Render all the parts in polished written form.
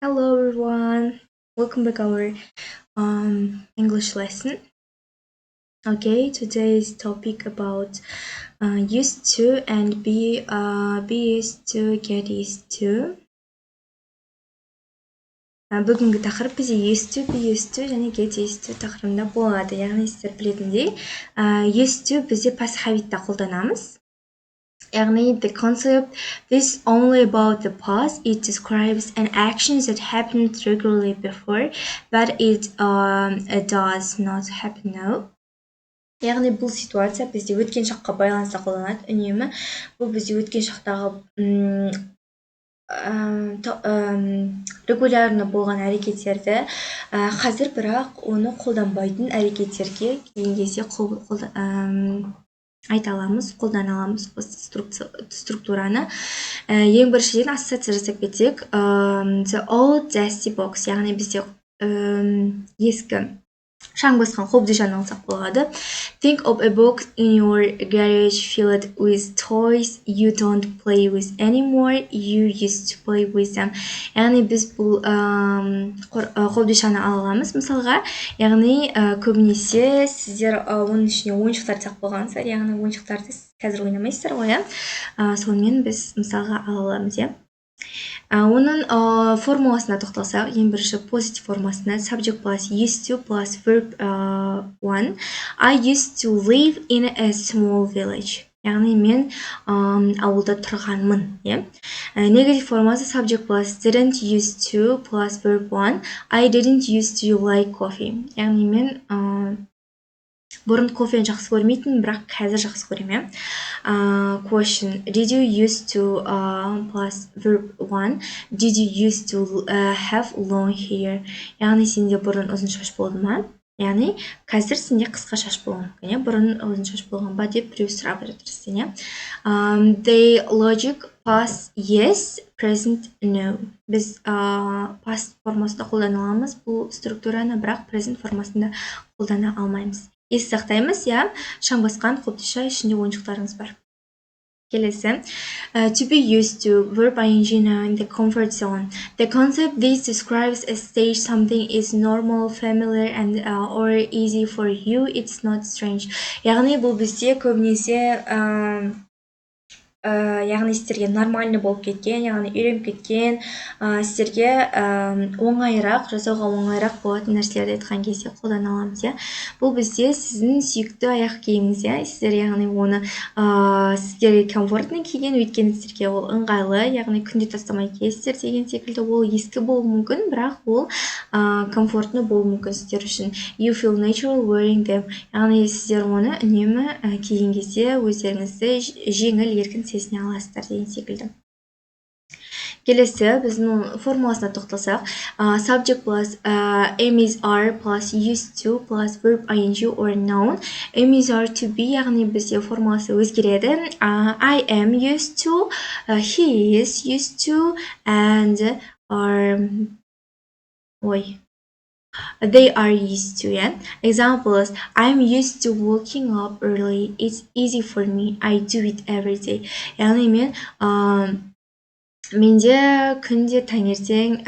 Hello everyone, welcome back our English lesson. Okay, today's topic about used to and be used to, get used to. Бүгінгі тақырып бізде used to, be used to және get used to тақырыбында болады. Яғни сіздер білетіндей, used to бізде past habit'та қолданамыз. Яғни the concept this only about the past. It describes an action that happened regularly before, but it does not happen now. Яғни бұл ситуация бізде өткен шаққа байланысты қолданады үнемі. Бұл бізде өткен шақтағы регулярно болған әрекеттерді қазір бірақ оны қолданбайтын әрекеттерге кейін кезде айта аламыз, қолдана аламыз осы структураны. Ең біріншіден ассоциация жасап кетсек, the old dusty box, яғни бізде ескі шаң басқан қобдишаны алсақ болады. Think of a box in your garage filled with toys you don't play with anymore, you used to play with them. Яғни біз бұл қобдишаны ала аламыз мысалға. Яғни көбінесе сіздер оның ішіне ойыншықтар сақ болғансыздар, яғни ойыншықтарды қазір ойнамайсыздар ғой, сонымен біз мысалға ала аламыз, Оның формуласына тоқталсақ, ең бірінші positive формасына subject plus used to plus verb one. I used to live in a small village. Яғни мен ауылда тұрғанмын. Negative формасы subject plus didn't used to plus verb one. I didn't used to like coffee. Яғни мен бұрын кофені жақсы көрмейтін, бірақ қазір жақсы көрем. Question. Did you used to plus verb one. Did you used to have long hair? Яғни сенде бұрын ұзын шаш болды ма? Яғни қазір сенде қысқа шаш болған мүмкін, бұрын ұзын шаш болған ба деп біреу сұрап жатыр. The logic past yes, present no. Біз past формасында қолдана аламыз бұл структураны, бірақ present формасында қолдана алмаймыз. Есті сақтаймыз, шаң басқан қобдиша ішінде ойыншықтарыңыз бар. Келесі. To be used to, verb ing in the comfort zone. The concept this describes a stage something is normal, familiar and or easy for you, it's not strange. Яғни бұл бізде көбінесе яғни сіздерге нормальны болып кеткен, яғни үйреніп кеткен, сіздерге оңайырақ, жасауға оңайырақ болатын нәрселерді айтқан кезде қолдана аламыз. Бұл бізде сіздің сүйікті аяқ киіміңіз, сіздер яғни оны сіздерге комфортный киген, өйткені сіздерге ол ыңғайлы, яғни күнде тастамай киесіздер деген секілді. Ол ескі болуы мүмкін, бірақ ол комфортный болуы мүмкін сіздер үшін. You feel natural wearing them. Яғни сіздер оны үнемі киген кезде өздеріңізді жеңіл, еркін сезіне аласыздар деген секілді. Келесі, біздің формуласына тоқталсақ, subject plus am is are plus used to plus verb ing or noun. Am is are to be, яғни бізде формуласы өзгереді. I am used to, he is used to, and they are used to. Examples, I'm used to waking up early. It's easy for me. I do it every day. Яғни менде күнде таңертең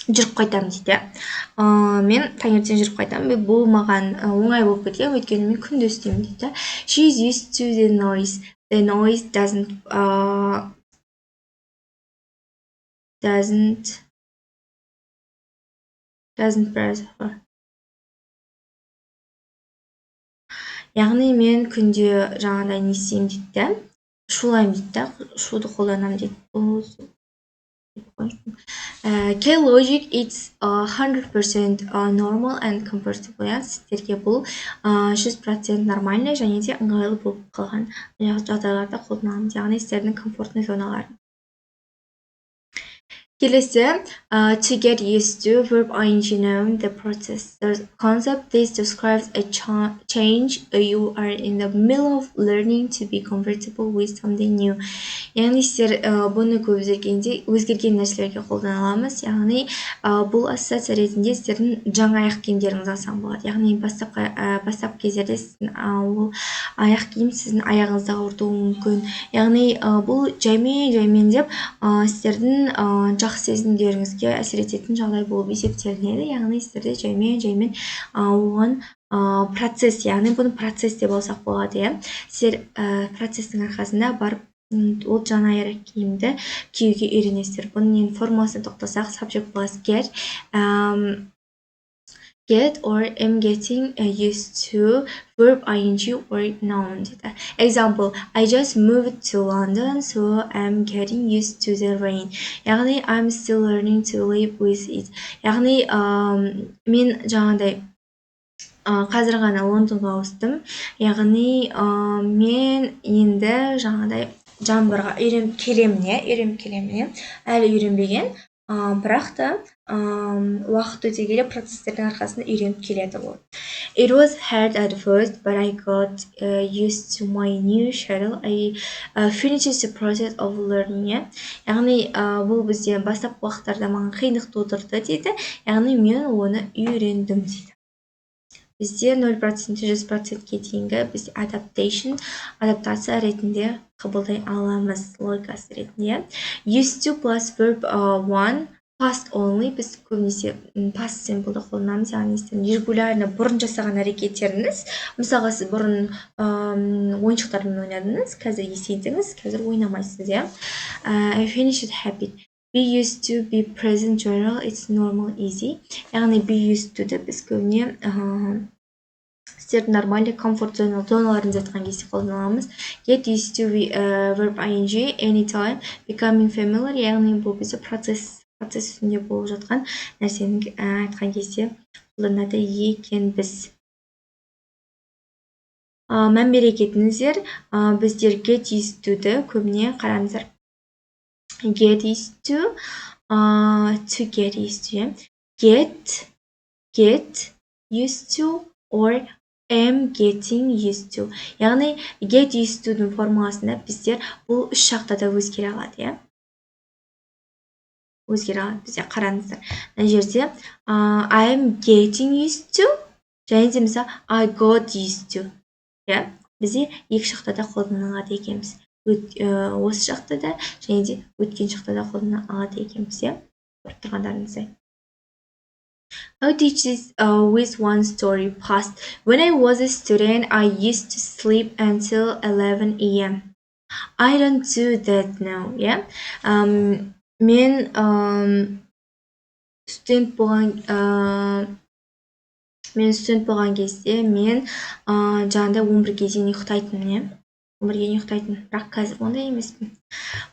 жүріп қайтамын дейді. Мен таңертең жүріп қайтамын. Бұл маған оңай болып кеткен, өйткені мен күнде істеймін дейді. She is used to the noise. The noise doesn't bother her. Яғни мен күнде жаңағыдай не істеймін дейді. Шулаймын дейді, шуды қолданамын дейді. K-logic, it's 100% normal and comfortable. Сіздерге бұл 100% нормальный және де ыңғайлы болып қалған жағдайларда қолданамыз. Яғни сіздердің комфортный зоналары. Келесі, to get used to verb ing noun the process. The concept this describes a change you are in the middle of learning to be comfortable with something new. Яғни сіздер бұны көп өзгерген нәрселерге қолдана аламыз. Яғни бұл ассоциация ретінде сіздердің жаңа аяқ киімдеріңіз алсаң болады. Яғни бастапқы кездерде сіздің ол аяқ киім сіздің аяғыңызды ауыртуы мүмкін. Яғни бұл жаймен деп сіздердің жақсы сезімдеріңізге әсер ететін жағдай болып есептелінеді. Яғни сіздерде жаймен оған процесс, яғни бұны процесс деп алсақ болады. Сіздер процесстің арқасында барып ол жаңа аяқ киімді киюге үйренесіздер. Бұның формасына тоқтасақ, subject plus get or am getting used to verb ing or noun. Example, I just moved to London, so I'm getting used to the rain. яғни I'm still learning to live with it. яғни мен жаңағыдай қазір ғана Лондонға ауыстым. яғни мен енді жаңағыдай жаңбырға үйреніп келемін. Әлі үйренбеген, бірақ та уақыт өте келе процестердің арқасында үйреніп келеді ол. It was hard at first, but I got used to my new schedule. I finished the process of learning. яғни бұл бізде бастапқы уақыттарда маған қиындық тудырды дейді. яғни мен оны үйрендім дейді. Бізде 0% 100%-ке дейінгі біз адаптация ретінде қабылдай аламыз, логикасы ретінде. Used to plus verb one, past only, біз көбінесе past simple'ды қолданамыз, яғни сіздің регулярно бұрын жасаған әрекеттеріңіз. Мысалға сіз бұрын ойыншықтармен ойнадыңыз, қазір есейдіңіз, қазір ойнамайсыз. I finished habit. Be used to, be present, general, it's normal, easy. яғни be used to біз көбіне сіздердің нормальды комфорт зоналарыңызды айтқан кезде қолданамыз. Get used to verb ing, anytime, becoming familiar, яғни бұл бізде процесс үстінде болып жатқан нәрсені айтқан кезде қолданады екенбіз. Мән бере кетіңіздер, біздер get used to-ді көбіне қараңыздар. Get used to get used to. Get used to or am getting used to. яғни get used to-дің формасында біздер бұл үш жақта да өзгере алады. Бізде қараңыздар. Мына жерде I am getting used to және де мысалы I got used to. Бізде екі жақта да қолданылады екенбіз. Осы жақта да және де өткен жақта да қолдана алады екенбіз. Көріп тұрғандарыңыздай. I'll teach this with one story past. When I was a student, I used to sleep until 11 a.m. I don't do that now. Мен студент болған кезде мен жаңағыдай 11-ге дейін ұйықтайтынмын. 11-ге дейін ұйықтайтын, бірақ қазір ондай емеспін.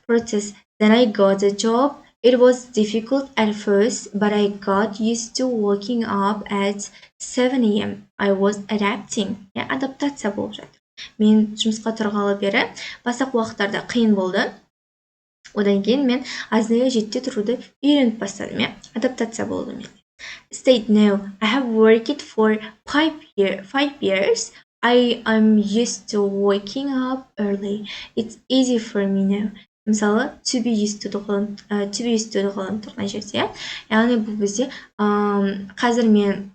Process. Then I got a job. It was difficult at first, but I got used to waking up at 7 a.m. I was adapting. Адаптация болып жатыр. Мен жұмысқа тұрғалы бері бастапқы уақыттарда қиын болды. Одан кейін мен азнаға 7-те тұруды үйреніп бастадым. Адаптация болды мен. State now. I have worked for 5 years. I am used to waking up early. It's easy for me now. Мысалы, to be used to қолданып тұрған жерде. яғни бұл бізде қазір мен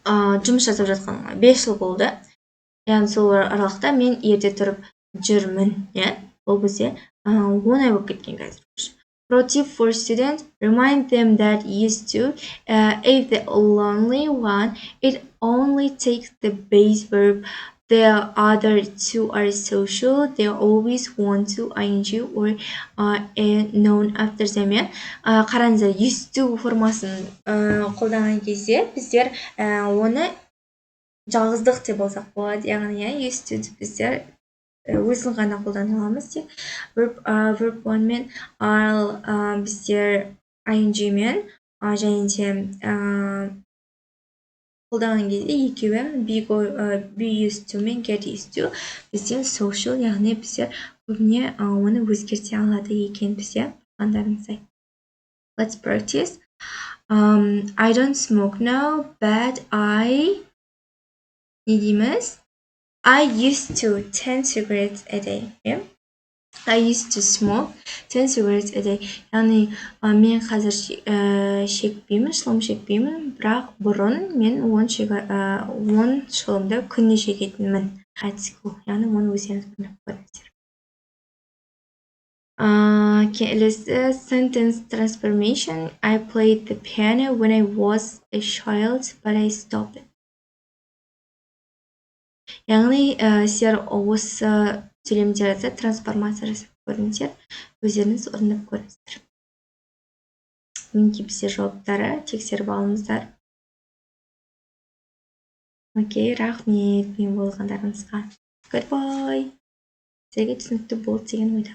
жұмыс жасап жатқаныма 5 жыл болды. яғни сол аралықта мен ерте тұрып жүрмін. Бұл бізде оңай болып кеткен қазір. Pro tip for students, remind them that used to, if the only one, it only takes the base verb. The other two are social. They always want to ing or a noun after them. Қараңыздар, used to формасын қолданған кезде біздер оны жалғыздық деп болсақ болады. яғни used to біздер өзін ғана қолдана аламыз. Verb one мен біздер ing мен және де қолданған кезде екеуі be used to мен get used to бізде social, яғни біздер көбіне оны өзгерте алады екен бізде. Let's practice. I don't smoke now, but I used to 10 cigarettes a day. Yeah? I used to smoke 10 cigarettes a day. яғни мен қазір шекпеймін, шылым шекпеймін, бірақ бұрын мен 10 шылымды күніне шегетінмін. At school. яғни оны өздеріңіз біліп көріңіздер. Келесі sentence transformation. I played the piano when I was a child, but I stopped it. яғни сіздер осы сөйлемдерді трансформация жасап көріңіздер, өздеріңіз орындап көріңіздер. Мінекей бізде жауаптары тексеріп алыңыздар. Окей, рахмет мен болғандарыңызға. Goodbye. Сіздерге түсінікті болды деген ойда.